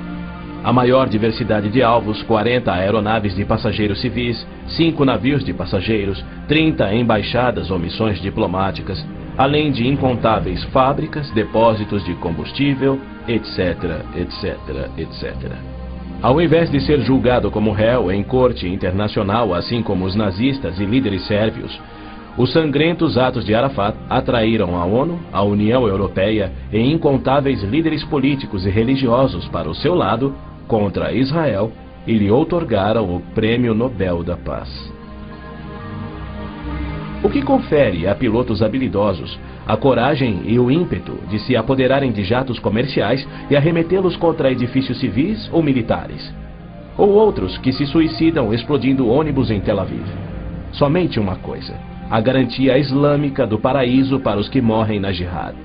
A maior diversidade de alvos, 40 aeronaves de passageiros civis, 5 navios de passageiros, 30 embaixadas ou missões diplomáticas, além de incontáveis fábricas, depósitos de combustível, etc, etc, etc. Ao invés de ser julgado como réu em corte internacional, assim como os nazistas e líderes sérvios, os sangrentos atos de Arafat atraíram a ONU, a União Europeia e incontáveis líderes políticos e religiosos para o seu lado contra Israel e lhe outorgaram o Prêmio Nobel da Paz. O que confere a pilotos habilidosos a coragem e o ímpeto de se apoderarem de jatos comerciais e arremetê-los contra edifícios civis ou militares, ou outros que se suicidam explodindo ônibus em Tel Aviv? Somente uma coisa: a garantia islâmica do paraíso para os que morrem na jihad.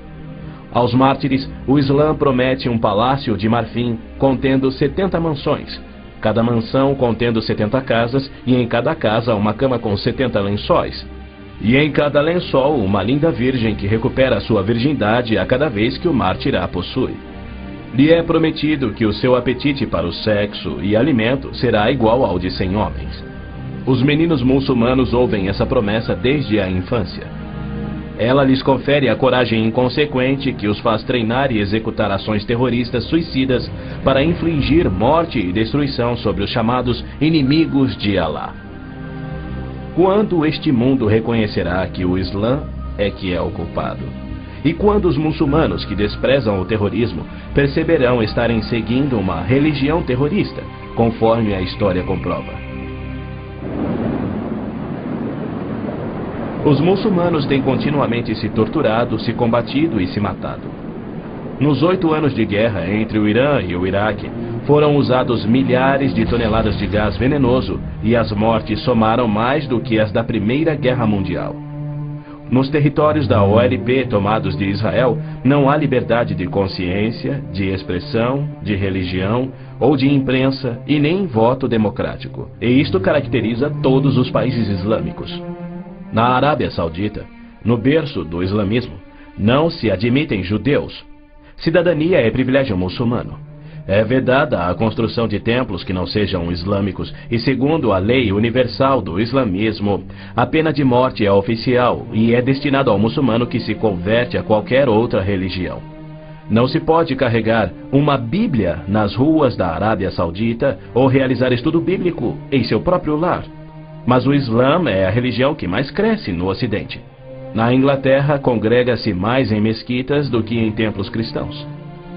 Aos mártires, o Islã promete um palácio de marfim contendo 70 mansões, cada mansão contendo 70 casas e em cada casa uma cama com 70 lençóis. E em cada lençol uma linda virgem que recupera sua virgindade a cada vez que o mártir a possui. Lhe é prometido que o seu apetite para o sexo e alimento será igual ao de 100 homens. Os meninos muçulmanos ouvem essa promessa desde a infância. Ela lhes confere a coragem inconsequente que os faz treinar e executar ações terroristas suicidas para infligir morte e destruição sobre os chamados inimigos de Alá. Quando este mundo reconhecerá que o Islã é que é o culpado? E quando os muçulmanos que desprezam o terrorismo perceberão estarem seguindo uma religião terrorista, conforme a história comprova? Os muçulmanos têm continuamente se torturado, se combatido e se matado. Nos 8 anos de guerra entre o Irã e o Iraque, foram usados milhares de toneladas de gás venenoso e as mortes somaram mais do que as da Primeira Guerra Mundial. Nos territórios da OLP tomados de Israel, não há liberdade de consciência, de expressão, de religião ou de imprensa e nem voto democrático. E isto caracteriza todos os países islâmicos. Na Arábia Saudita, no berço do islamismo, não se admitem judeus. Cidadania é privilégio muçulmano. É vedada a construção de templos que não sejam islâmicos e, segundo a lei universal do islamismo, a pena de morte é oficial e é destinada ao muçulmano que se converte a qualquer outra religião. Não se pode carregar uma Bíblia nas ruas da Arábia Saudita ou realizar estudo bíblico em seu próprio lar. Mas o Islã é a religião que mais cresce no Ocidente. Na Inglaterra, congrega-se mais em mesquitas do que em templos cristãos.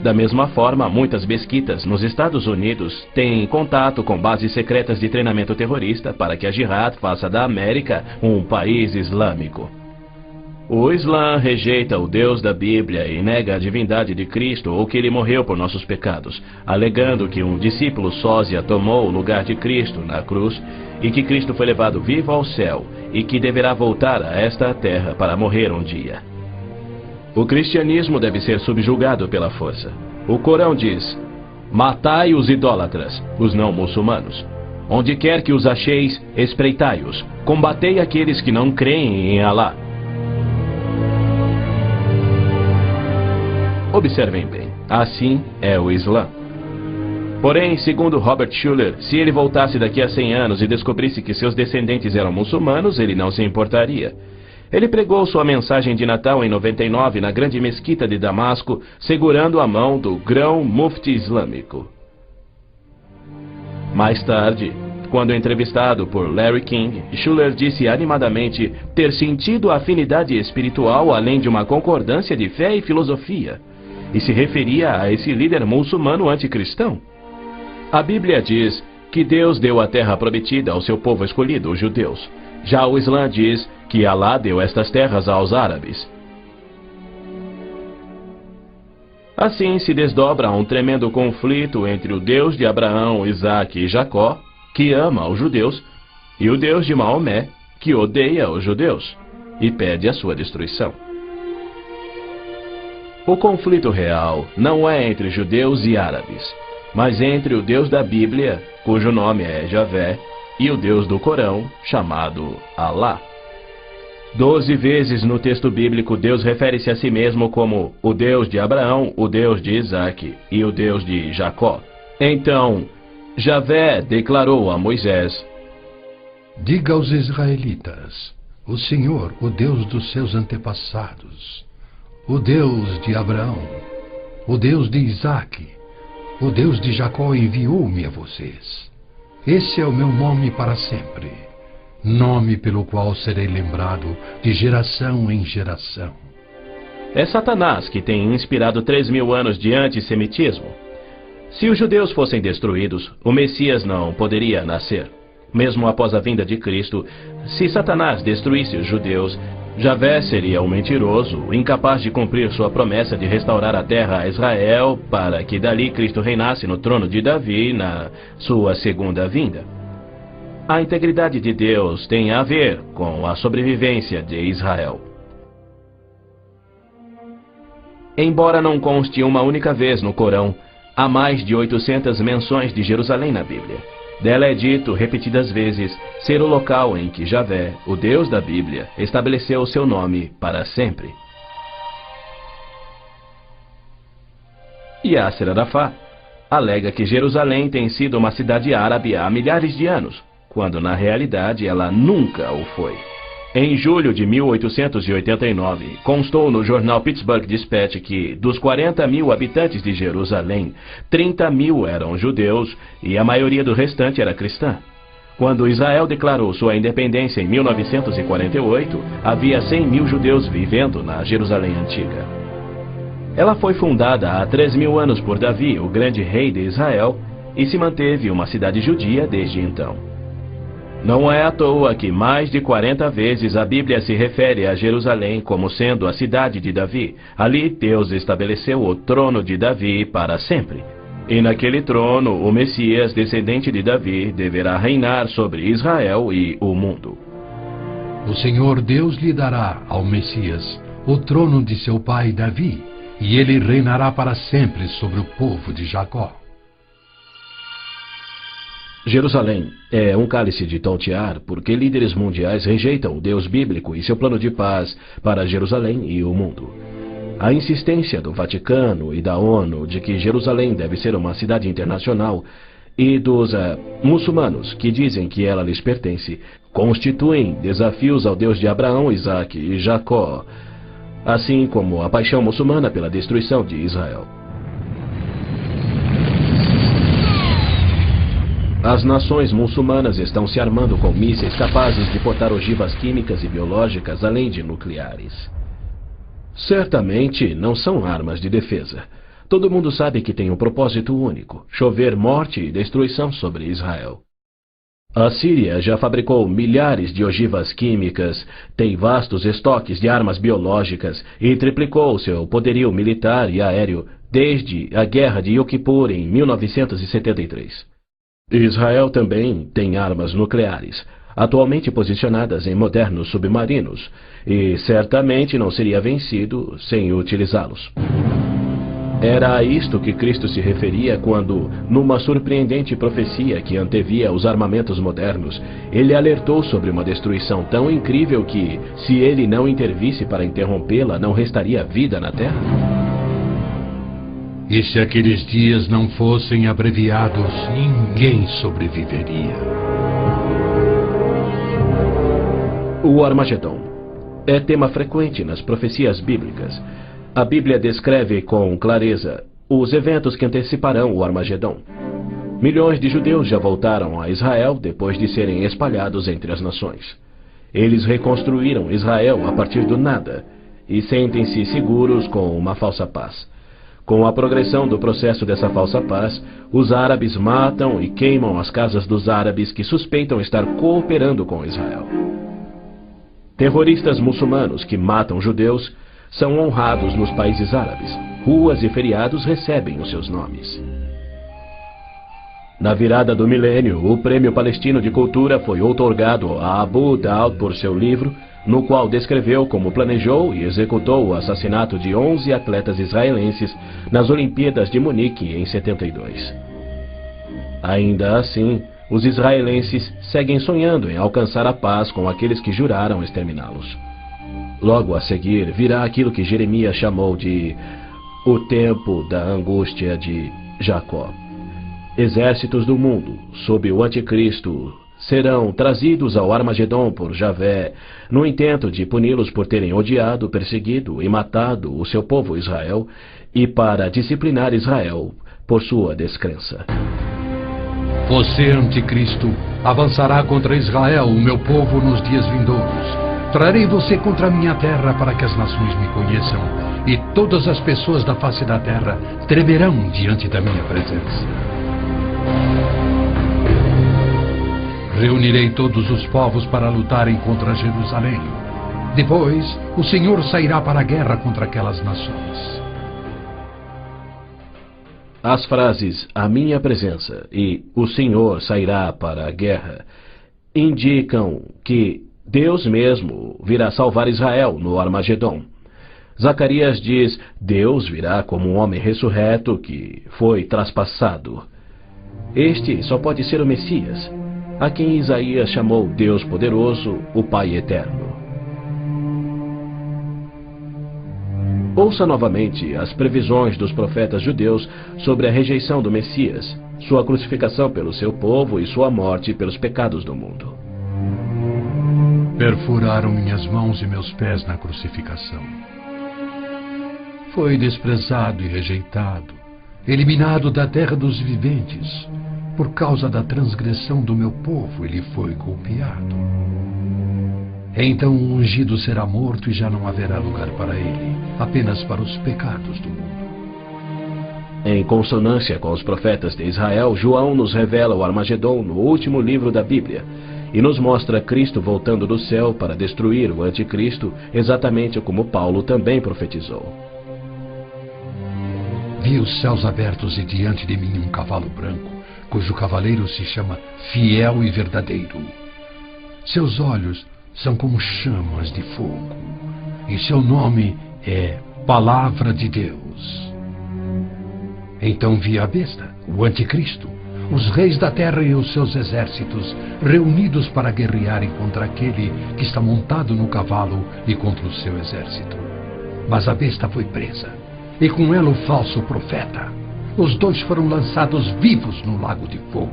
Da mesma forma, muitas mesquitas nos Estados Unidos têm contato com bases secretas de treinamento terrorista para que a Jihad faça da América um país islâmico. O Islã rejeita o Deus da Bíblia e nega a divindade de Cristo ou que ele morreu por nossos pecados, alegando que um discípulo sósia tomou o lugar de Cristo na cruz e que Cristo foi levado vivo ao céu e que deverá voltar a esta terra para morrer um dia. O cristianismo deve ser subjugado pela força. O Corão diz: matai os idólatras, os não muçulmanos. Onde quer que os acheis, espreitai-os. Combatei aqueles que não creem em Alá. Observem bem, assim é o Islã. Porém, segundo Robert Schuller, se ele voltasse daqui a 100 anos e descobrisse que seus descendentes eram muçulmanos, ele não se importaria. Ele pregou sua mensagem de Natal em 99 na grande mesquita de Damasco, segurando a mão do grão mufti islâmico. Mais tarde, quando entrevistado por Larry King, Schuller disse animadamente ter sentido a afinidade espiritual além de uma concordância de fé e filosofia, e se referia a esse líder muçulmano anticristão. A Bíblia diz que Deus deu a terra prometida ao seu povo escolhido, os judeus. Já o Islã diz que Alá deu estas terras aos árabes. Assim se desdobra um tremendo conflito entre o Deus de Abraão, Isaque e Jacó, que ama os judeus, e o Deus de Maomé, que odeia os judeus e pede a sua destruição. O conflito real não é entre judeus e árabes, mas entre o Deus da Bíblia, cujo nome é Javé, e o Deus do Corão, chamado Alá. 12 vezes no texto bíblico Deus refere-se a si mesmo como o Deus de Abraão, o Deus de Isaque e o Deus de Jacó. Então, Javé declarou a Moisés: Diga aos israelitas: o Senhor, o Deus dos seus antepassados, o Deus de Abraão, o Deus de Isaque, o Deus de Jacó enviou-me a vocês. Esse é o meu nome para sempre, nome pelo qual serei lembrado de geração em geração. É Satanás que tem inspirado 3.000 anos de antissemitismo. Se os judeus fossem destruídos, o Messias não poderia nascer. Mesmo após a vinda de Cristo, se Satanás destruísse os judeus, Javé seria um mentiroso, incapaz de cumprir sua promessa de restaurar a terra a Israel, para que dali Cristo reinasse no trono de Davi na sua segunda vinda. A integridade de Deus tem a ver com a sobrevivência de Israel. Embora não conste uma única vez no Corão, há mais de 800 menções de Jerusalém na Bíblia. Dela é dito repetidas vezes ser o local em que Javé, o Deus da Bíblia, estabeleceu o seu nome para sempre. Yasser Arafat alega que Jerusalém tem sido uma cidade árabe há milhares de anos, quando na realidade ela nunca o foi. Em julho de 1889, constou no jornal Pittsburgh Dispatch que, dos 40.000 habitantes de Jerusalém, 30.000 eram judeus e a maioria do restante era cristã. Quando Israel declarou sua independência em 1948, havia 100.000 judeus vivendo na Jerusalém antiga. Ela foi fundada há 3.000 anos por Davi, o grande rei de Israel, e se manteve uma cidade judia desde então. Não é à toa que mais de 40 vezes a Bíblia se refere a Jerusalém como sendo a cidade de Davi. Ali Deus estabeleceu o trono de Davi para sempre. E naquele trono o Messias, descendente de Davi, deverá reinar sobre Israel e o mundo. O Senhor Deus lhe dará ao Messias o trono de seu pai Davi, e ele reinará para sempre sobre o povo de Jacó. Jerusalém é um cálice de tontear porque líderes mundiais rejeitam o Deus bíblico e seu plano de paz para Jerusalém e o mundo. A insistência do Vaticano e da ONU de que Jerusalém deve ser uma cidade internacional e dos muçulmanos que dizem que ela lhes pertence constituem desafios ao Deus de Abraão, Isaque e Jacó, assim como a paixão muçulmana pela destruição de Israel. As nações muçulmanas estão se armando com mísseis capazes de portar ogivas químicas e biológicas, além de nucleares. Certamente não são armas de defesa. Todo mundo sabe que tem um propósito único: chover morte e destruição sobre Israel. A Síria já fabricou milhares de ogivas químicas, tem vastos estoques de armas biológicas e triplicou seu poderio militar e aéreo desde a guerra de Yom Kippur em 1973. Israel também tem armas nucleares, atualmente posicionadas em modernos submarinos, e certamente não seria vencido sem utilizá-los. Era a isto que Cristo se referia quando, numa surpreendente profecia que antevia os armamentos modernos, ele alertou sobre uma destruição tão incrível que, se ele não intervisse para interrompê-la, não restaria vida na Terra. E se aqueles dias não fossem abreviados, ninguém sobreviveria. O Armagedon é tema frequente nas profecias bíblicas. A Bíblia descreve com clareza os eventos que anteciparão o Armagedon. Milhões de judeus já voltaram a Israel depois de serem espalhados entre as nações. Eles reconstruíram Israel a partir do nada e sentem-se seguros com uma falsa paz. Com a progressão do processo dessa falsa paz, os árabes matam e queimam as casas dos árabes que suspeitam estar cooperando com Israel. Terroristas muçulmanos que matam judeus são honrados nos países árabes. Ruas e feriados recebem os seus nomes. Na virada do milênio, o Prêmio Palestino de Cultura foi outorgado a Abu Daud por seu livro, no qual descreveu como planejou e executou o assassinato de 11 atletas israelenses nas Olimpíadas de Munique em 72. Ainda assim, os israelenses seguem sonhando em alcançar a paz com aqueles que juraram exterminá-los. Logo a seguir virá aquilo que Jeremias chamou de o tempo da angústia de Jacó. exércitos do mundo, sob o anticristo, serão trazidos ao Armagedon por Javé, no intento de puni-los por terem odiado, perseguido e matado o seu povo Israel, e para disciplinar Israel por sua descrença. Você, anticristo, avançará contra Israel, o meu povo, nos dias vindouros. Trarei você contra a minha terra para que as nações me conheçam, e todas as pessoas da face da terra tremerão diante da minha presença. Reunirei todos os povos para lutarem contra Jerusalém. Depois, o Senhor sairá para a guerra contra aquelas nações. As frases "a minha presença" e "o Senhor sairá para a guerra" indicam que Deus mesmo virá salvar Israel no Armagedon. Zacarias diz: Deus virá como um homem ressurreto que foi traspassado. Este só pode ser o Messias, a quem Isaías chamou Deus poderoso, o Pai eterno. Ouça novamente as previsões dos profetas judeus sobre a rejeição do Messias, sua crucificação pelo seu povo e sua morte pelos pecados do mundo. Perfuraram minhas mãos e meus pés na crucificação. Foi desprezado e rejeitado, eliminado da terra dos viventes. Por causa da transgressão do meu povo, ele foi golpeado. Então o ungido será morto e já não haverá lugar para ele, apenas para os pecados do mundo. Em consonância com os profetas de Israel, João nos revela o Armagedon no último livro da Bíblia e nos mostra Cristo voltando do céu para destruir o anticristo, exatamente como Paulo também profetizou. Vi os céus abertos e diante de mim um cavalo branco, cujo cavaleiro se chama Fiel e Verdadeiro. Seus olhos são como chamas de fogo, e seu nome é Palavra de Deus. Então vi a besta, o anticristo, os reis da terra e os seus exércitos, reunidos para guerrearem contra aquele que está montado no cavalo e contra o seu exército. Mas a besta foi presa, e com ela o falso profeta. Os dois foram lançados vivos no lago de fogo.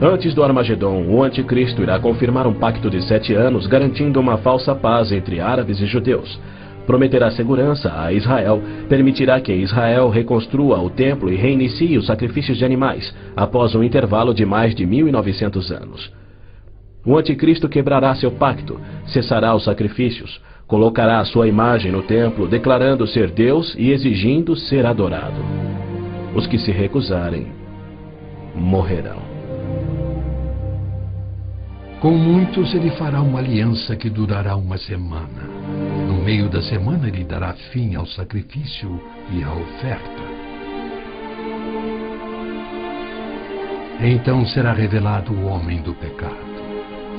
Antes do Armagedon, o anticristo irá confirmar um pacto de 7 anos, garantindo uma falsa paz entre árabes e judeus. Prometerá segurança a Israel, permitirá que Israel reconstrua o templo e reinicie os sacrifícios de animais, após um intervalo de mais de 1900 anos. O anticristo quebrará seu pacto, cessará os sacrifícios, colocará a sua imagem no templo, declarando ser Deus e exigindo ser adorado. Os que se recusarem morrerão. Com muitos ele fará uma aliança que durará uma semana. No meio da semana ele dará fim ao sacrifício e à oferta. Então será revelado o homem do pecado,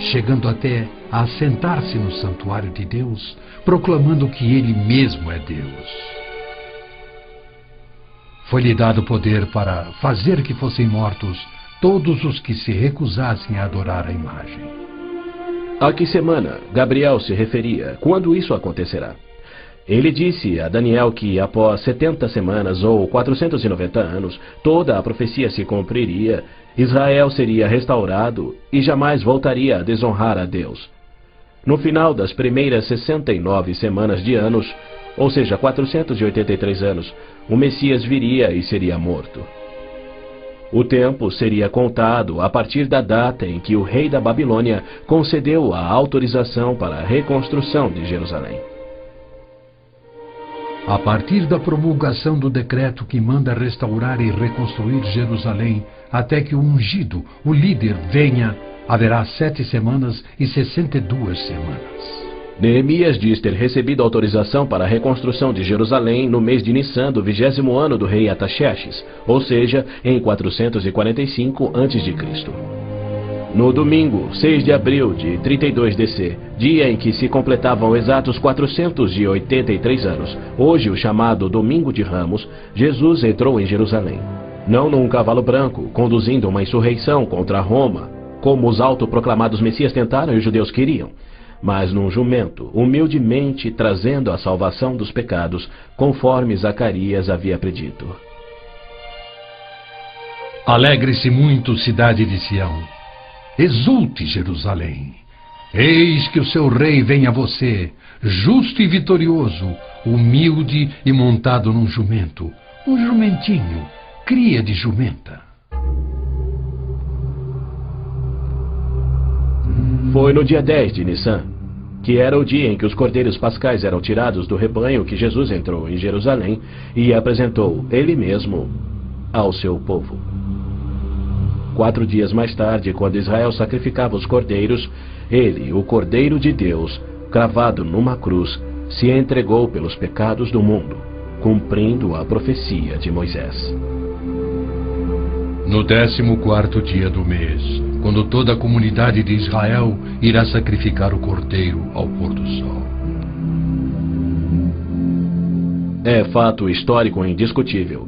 chegando até a assentar-se no santuário de Deus, proclamando que ele mesmo é Deus. Foi-lhe dado poder para fazer que fossem mortos todos os que se recusassem a adorar a imagem. A que semana Gabriel se referia? Quando isso acontecerá? Ele disse a Daniel que após 70 semanas ou 490 anos, toda a profecia se cumpriria, Israel seria restaurado e jamais voltaria a desonrar a Deus. No final das primeiras 69 semanas de anos, ou seja, 483 anos, o Messias viria e seria morto. O tempo seria contado a partir da data em que o rei da Babilônia concedeu a autorização para a reconstrução de Jerusalém. A partir da promulgação do decreto que manda restaurar e reconstruir Jerusalém, até que o ungido, o líder, venha, haverá 7 semanas e 62 semanas. Neemias diz ter recebido autorização para a reconstrução de Jerusalém no mês de Nissan do 20º ano do rei Artaxerxes, ou seja, em 445 a.C. No domingo, 6 de abril de 32 DC, dia em que se completavam exatos 483 anos, hoje o chamado Domingo de Ramos, Jesus entrou em Jerusalém. Não num cavalo branco, conduzindo uma insurreição contra Roma, como os autoproclamados messias tentaram e os judeus queriam, mas num jumento, humildemente trazendo a salvação dos pecados, conforme Zacarias havia predito. Alegre-se muito, cidade de Sião. Exulte, Jerusalém. Eis que o seu rei vem a você, justo e vitorioso, humilde e montado num jumento, um jumentinho, cria de jumenta. Foi no dia 10 de Nissan, que era o dia em que os cordeiros pascais eram tirados do rebanho, que Jesus entrou em Jerusalém e apresentou ele mesmo ao seu povo. 4 dias mais tarde, quando Israel sacrificava os cordeiros, ele, o Cordeiro de Deus, cravado numa cruz, se entregou pelos pecados do mundo, cumprindo a profecia de Moisés. No 14º dia do mês, quando toda a comunidade de Israel irá sacrificar o cordeiro ao pôr do sol. É fato histórico indiscutível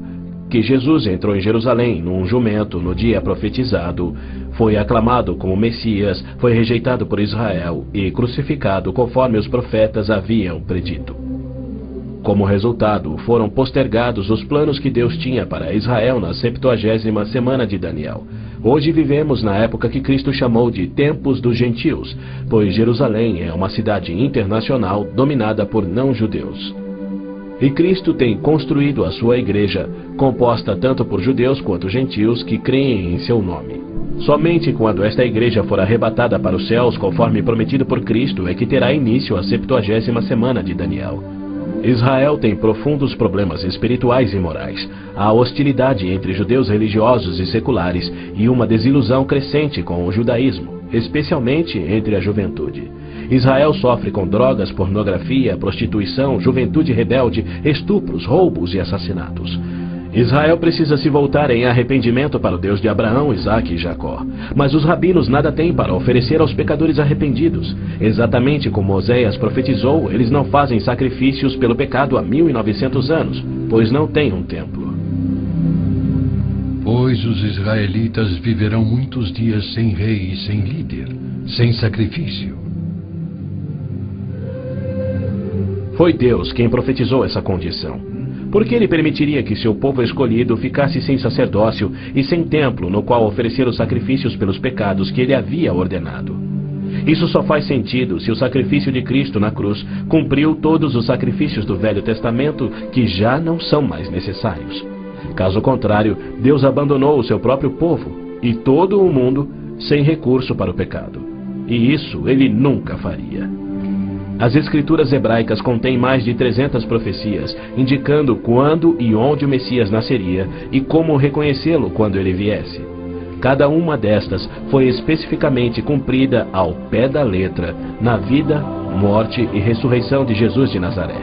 que Jesus entrou em Jerusalém num jumento no dia profetizado, foi aclamado como Messias, foi rejeitado por Israel e crucificado conforme os profetas haviam predito. Como resultado, foram postergados os planos que Deus tinha para Israel na 70ª semana de Daniel. Hoje vivemos na época que Cristo chamou de Tempos dos Gentios, pois Jerusalém é uma cidade internacional dominada por não-judeus. E Cristo tem construído a sua igreja, composta tanto por judeus quanto gentios que creem em seu nome. Somente quando esta igreja for arrebatada para os céus, conforme prometido por Cristo, é que terá início a 70ª semana de Daniel. Israel tem profundos problemas espirituais e morais, há hostilidade entre judeus religiosos e seculares e uma desilusão crescente com o judaísmo, especialmente entre a juventude. Israel sofre com drogas, pornografia, prostituição, juventude rebelde, estupros, roubos e assassinatos. Israel precisa se voltar em arrependimento para o Deus de Abraão, Isaque e Jacó. Mas os rabinos nada têm para oferecer aos pecadores arrependidos. Exatamente como Oséias profetizou, eles não fazem sacrifícios pelo pecado há 1900 anos, pois não têm um templo. Pois os israelitas viverão muitos dias sem rei e sem líder, sem sacrifício. Foi Deus quem profetizou essa condição. Por que ele permitiria que seu povo escolhido ficasse sem sacerdócio e sem templo no qual oferecer os sacrifícios pelos pecados que ele havia ordenado? Isso só faz sentido se o sacrifício de Cristo na cruz cumpriu todos os sacrifícios do Velho Testamento que já não são mais necessários. Caso contrário, Deus abandonou o seu próprio povo e todo o mundo sem recurso para o pecado. E isso ele nunca faria. As escrituras hebraicas contêm mais de 300 profecias, indicando quando e onde o Messias nasceria e como reconhecê-lo quando ele viesse. Cada uma destas foi especificamente cumprida ao pé da letra na vida, morte e ressurreição de Jesus de Nazaré.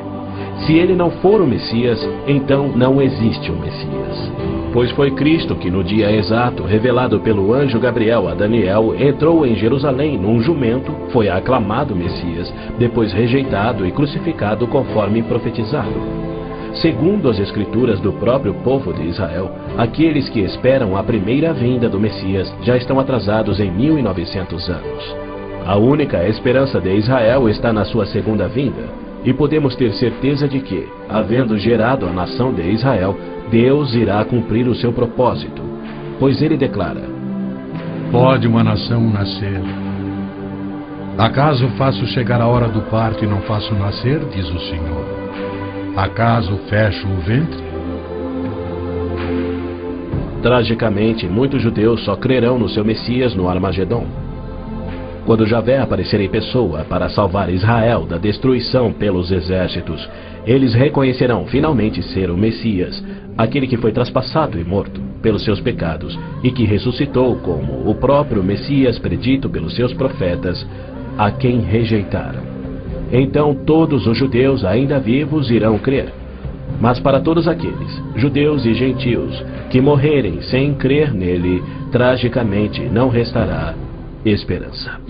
Se ele não for o Messias, então não existe o Messias. Pois foi Cristo que no dia exato, revelado pelo anjo Gabriel a Daniel, entrou em Jerusalém num jumento, foi aclamado Messias, depois rejeitado e crucificado conforme profetizado. Segundo as escrituras do próprio povo de Israel, aqueles que esperam a primeira vinda do Messias já estão atrasados em 1900 anos. A única esperança de Israel está na sua segunda vinda. E podemos ter certeza de que, havendo gerado a nação de Israel, Deus irá cumprir o seu propósito, pois ele declara: Pode uma nação nascer? Acaso faço chegar a hora do parto e não faço nascer, diz o Senhor? Acaso fecho o ventre? Tragicamente, muitos judeus só crerão no seu Messias no Armagedon. Quando Javé aparecer em pessoa para salvar Israel da destruição pelos exércitos, eles reconhecerão finalmente ser o Messias, aquele que foi traspassado e morto pelos seus pecados e que ressuscitou como o próprio Messias predito pelos seus profetas, a quem rejeitaram. Então todos os judeus ainda vivos irão crer. Mas para todos aqueles, judeus e gentios, que morrerem sem crer nele, tragicamente não restará esperança.